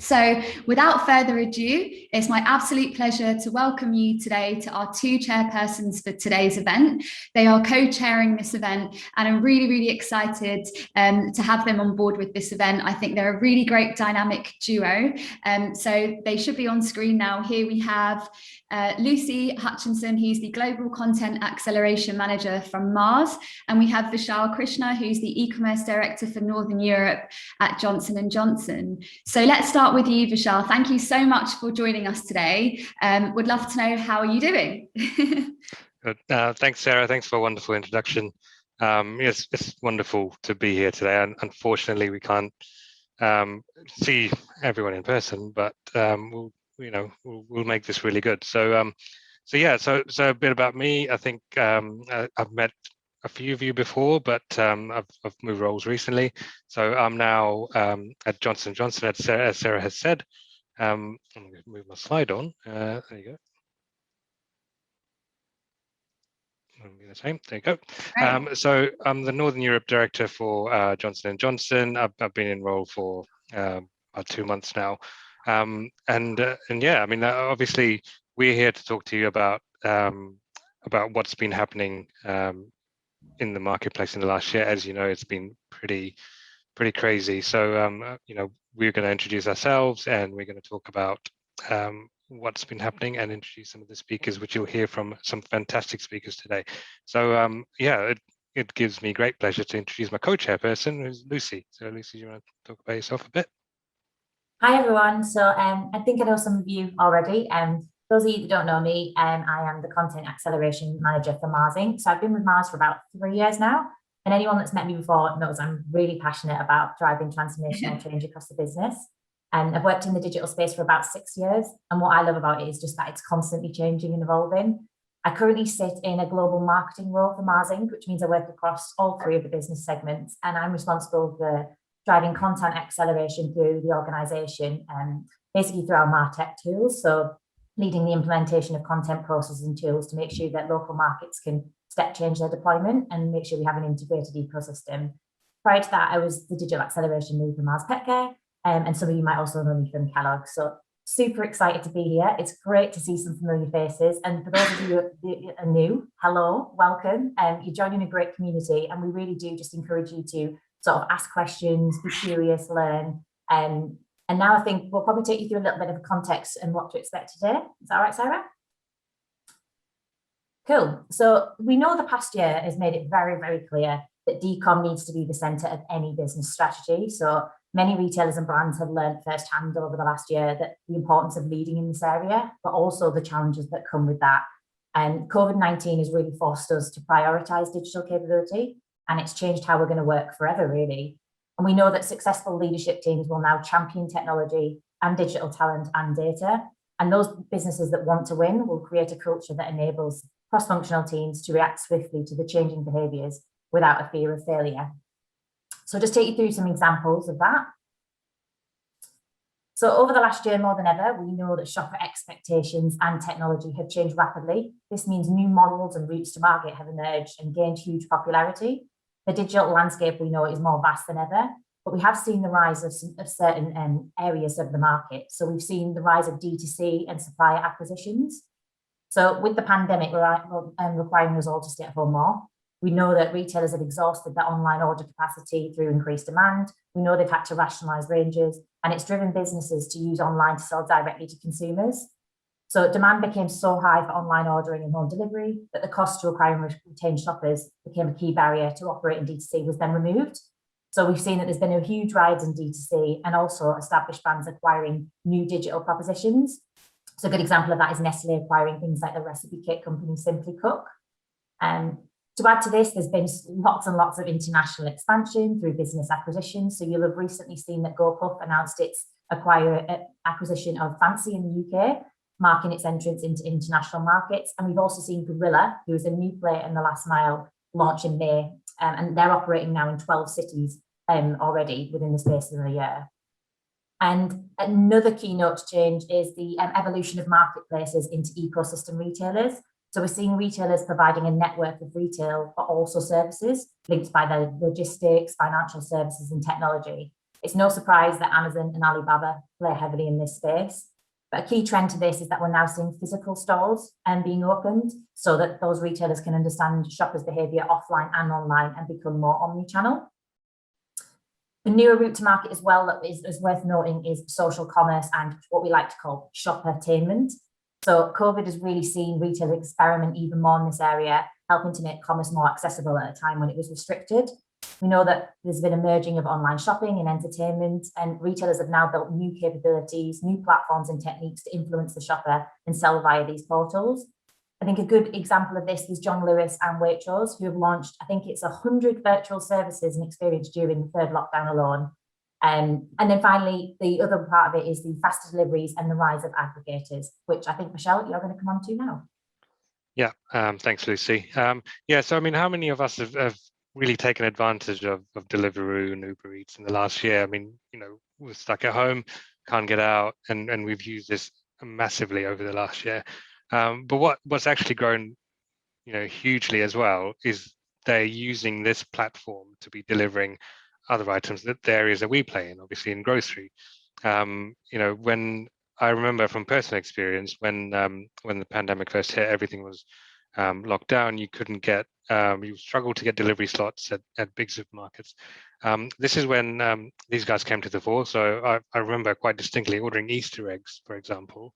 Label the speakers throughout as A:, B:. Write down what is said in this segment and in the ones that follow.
A: So without further ado, it's my absolute pleasure to welcome you today to our two chairpersons for today's event. They are co-chairing this event, and I'm really, really excited to have them on board with this event. I think they're a really great dynamic duo. So they should be on screen now. Here we have Lucy Hutchinson, who's the Global Content Acceleration Manager from Mars, and we have Vishal Krishna, who's the E-commerce Director for Northern Europe at Johnson & Johnson. So let's start with you, Vishal. Thank you so much for joining us today. Would love to know, how are you doing?
B: Good. Thanks, Sarah. Thanks for a wonderful introduction. Yes, it's wonderful to be here today. And unfortunately, we can't see everyone in person, but we'll make this really good. So a bit about me. I think I've met a few of you before, but I've moved roles recently. So I'm now at Johnson & Johnson, as Sarah has said. I'm going to move my slide on. There you go. The same. There you go. So I'm the Northern Europe Director for Johnson & Johnson. I've been in role for about 2 months now. And yeah, I mean, obviously, we're here to talk to you about what's been happening in the marketplace in the last year. As you know, it's been pretty crazy. So we're going to introduce ourselves, and we're going to talk about what's been happening and introduce some of the speakers, which you'll hear from some fantastic speakers today. So it gives me great pleasure to introduce my co-chairperson, who's Lucy. So Lucy, do you want to talk about yourself a bit?
C: Hi everyone. So I think I know some of you already. Those of you that don't know me, I am the Content Acceleration Manager for Mars Inc. So I've been with Mars for about 3 years now. And anyone that's met me before knows I'm really passionate about driving transformational change across the business. And I've worked in the digital space for about 6 years. And what I love about it is just that it's constantly changing and evolving. I currently sit in a global marketing role for Mars Inc., which means I work across all 3 of the business segments. And I'm responsible for driving content acceleration through the organization, basically through our MarTech tools. So leading the implementation of content processes and tools to make sure that local markets can step change their deployment and make sure we have an integrated ecosystem. Prior to that, I was the digital acceleration lead for Mars Pet Care, and some of you might also know me from Kellogg. So super excited to be here. It's great to see some familiar faces. And for those of you who are new, hello, welcome. You're joining a great community, and we really do just encourage you to sort of ask questions, be curious, learn. And now I think we'll probably take you through a little bit of context and what to expect today. Is that all right, Sarah? Cool. So we know the past year has made it very, very clear that decom needs to be the centre of any business strategy. So many retailers and brands have learned firsthand over the last year that the importance of leading in this area, but also the challenges that come with that. And COVID-19 has really forced us to prioritise digital capability, and it's changed how we're going to work forever, really. And we know that successful leadership teams will now champion technology and digital talent and data. And those businesses that want to win will create a culture that enables cross-functional teams to react swiftly to the changing behaviours without a fear of failure. So just take you through some examples of that. So over the last year, more than ever, we know that shopper expectations and technology have changed rapidly. This means new models and routes to market have emerged and gained huge popularity. The digital landscape, we know, is more vast than ever, but we have seen the rise of certain areas of the market. So we've seen the rise of D2C and supplier acquisitions. So with the pandemic requiring us all to stay at home more, we know that retailers have exhausted their online order capacity through increased demand. We know they've had to rationalise ranges, and it's driven businesses to use online to sell directly to consumers. So demand became so high for online ordering and home delivery that the cost to acquire and retain shoppers became a key barrier to operate in D2C was then removed. So we've seen that there's been a huge rise in D2C and also established brands acquiring new digital propositions. So a good example of that is Nestle acquiring things like the recipe kit company Simply Cook. To add to this, there's been lots and lots of international expansion through business acquisitions. So you'll have recently seen that GoPuff announced its acquisition of Fancy in the UK, marking its entrance into international markets. And we've also seen Gorilla, who is a new player in the last mile, launch in May. And they're operating now in 12 cities already within the space of a year. And another keynote change is the evolution of marketplaces into ecosystem retailers. So we're seeing retailers providing a network of retail, but also services linked by their logistics, financial services, and technology. It's no surprise that Amazon and Alibaba play heavily in this space. But a key trend to this is that we're now seeing physical stores being opened so that those retailers can understand shoppers' behaviour offline and online and become more omni-channel. The newer route to market as well that is worth noting is social commerce and what we like to call shoppertainment. So COVID has really seen retailers experiment even more in this area, helping to make commerce more accessible at a time when it was restricted. We know that there's been a merging of online shopping and entertainment, and retailers have now built new capabilities, new platforms and techniques to influence the shopper and sell via these portals. I think a good example of this is John Lewis and Waitrose, who have launched, I think it's 100 virtual services and experience during the third lockdown alone. And then finally, the other part of it is the faster deliveries and the rise of aggregators, which I think, Michelle, you're going to come on to now.
B: Yeah, thanks, Lucy. Yeah, so I mean, how many of us have really taken advantage of Deliveroo and Uber Eats in the last year? I mean, we're stuck at home, can't get out, and we've used this massively over the last year. But what's actually grown, hugely as well is they're using this platform to be delivering other items, that the areas that we play in, obviously in grocery. When I remember from personal experience, when the pandemic first hit, everything was locked down. You couldn't get, you struggled to get delivery slots at big supermarkets. This is when these guys came to the fore. So I remember quite distinctly ordering Easter eggs, for example,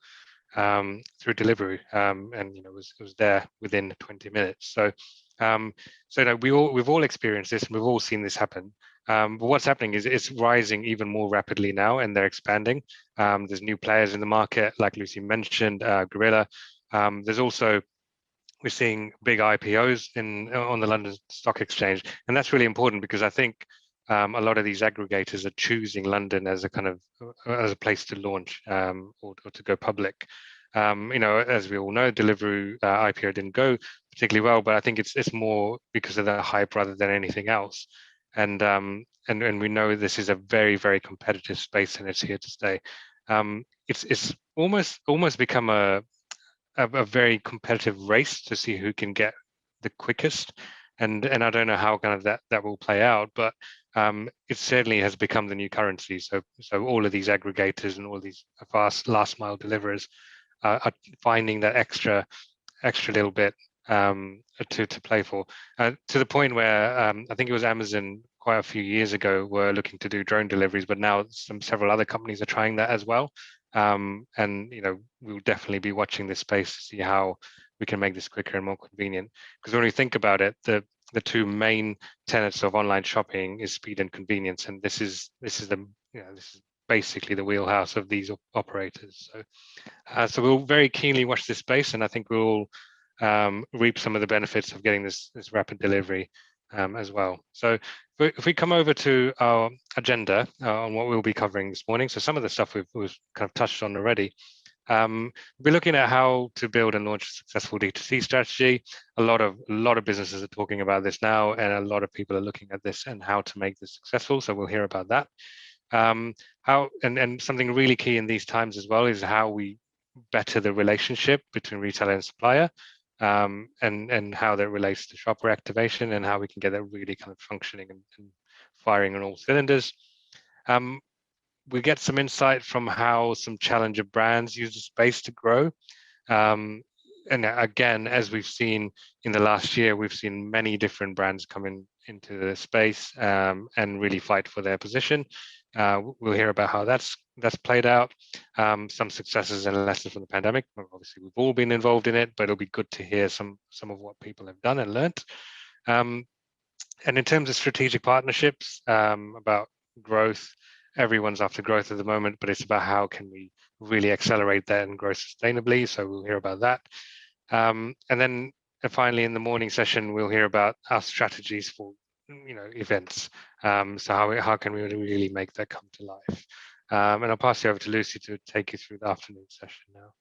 B: through Deliveroo, and it was there within 20 minutes. So we've all experienced this, and we've all seen this happen. But what's happening is it's rising even more rapidly now, and they're expanding. There's new players in the market, like Lucy mentioned, Gorilla. There's also, we're seeing big IPOs on the London Stock Exchange, and that's really important because I think a lot of these aggregators are choosing London as a place to launch or to go public. As we all know, Deliveroo IPO didn't go particularly well, but I think it's more because of the hype rather than anything else. And we know this is a very, very competitive space, and it's here to stay. It's almost become a very competitive race to see who can get the quickest, and I don't know how kind of that will play out, but it certainly has become the new currency. So all of these aggregators and all these fast last mile deliverers are finding that extra little bit to play for, to the point where I think it was Amazon quite a few years ago were looking to do drone deliveries, but now several other companies are trying that as well. And we'll definitely be watching this space to see how we can make this quicker and more convenient. Because when we think about it, the two main tenets of online shopping is speed and convenience, and this is basically the wheelhouse of these operators. So we'll very keenly watch this space, and I think we'll reap some of the benefits of getting this rapid delivery as well. So if we come over to our agenda on what we'll be covering this morning, so some of the stuff we've kind of touched on already. We'll be looking at how to build and launch a successful D2C strategy. A lot of businesses are talking about this now, and a lot of people are looking at this and how to make this successful. So we'll hear about that. How and something really key in these times as well is how we better the relationship between retailer and supplier, and how that relates to shopper activation, and how we can get that really kind of functioning and firing on all cylinders. We get some insight from how some challenger brands use the space to grow. And again, as we've seen in the last year, we've seen many different brands come into the space and really fight for their position. We'll hear about how that's played out, some successes and lessons from the pandemic. Obviously, we've all been involved in it, but it'll be good to hear some of what people have done and learnt. And in terms of strategic partnerships, about growth, everyone's after growth at the moment, but it's about how can we really accelerate that and grow sustainably. So we'll hear about that. And then finally, in the morning session, we'll hear about our strategies for events. So how can we really make that come to life? And I'll pass you over to Lucy to take you through the afternoon session now.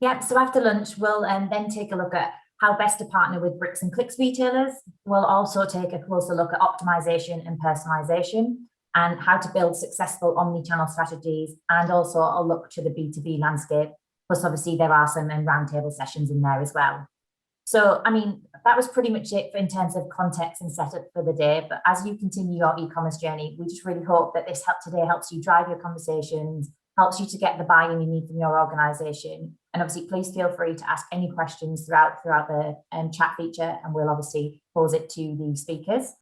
C: Yeah, so after lunch, we'll then take a look at how best to partner with bricks and clicks retailers. We'll also take a closer look at optimization and personalization, and how to build successful omni-channel strategies, and also a look to the B2B landscape. Plus, obviously, there are some roundtable sessions in there as well. So, I mean, that was pretty much it in terms of context and setup for the day. But as you continue your e-commerce journey, we just really hope that this help today helps you drive your conversations, helps you to get the buy-in you need from your organisation. And obviously, please feel free to ask any questions throughout the chat feature, and we'll obviously pose it to the speakers.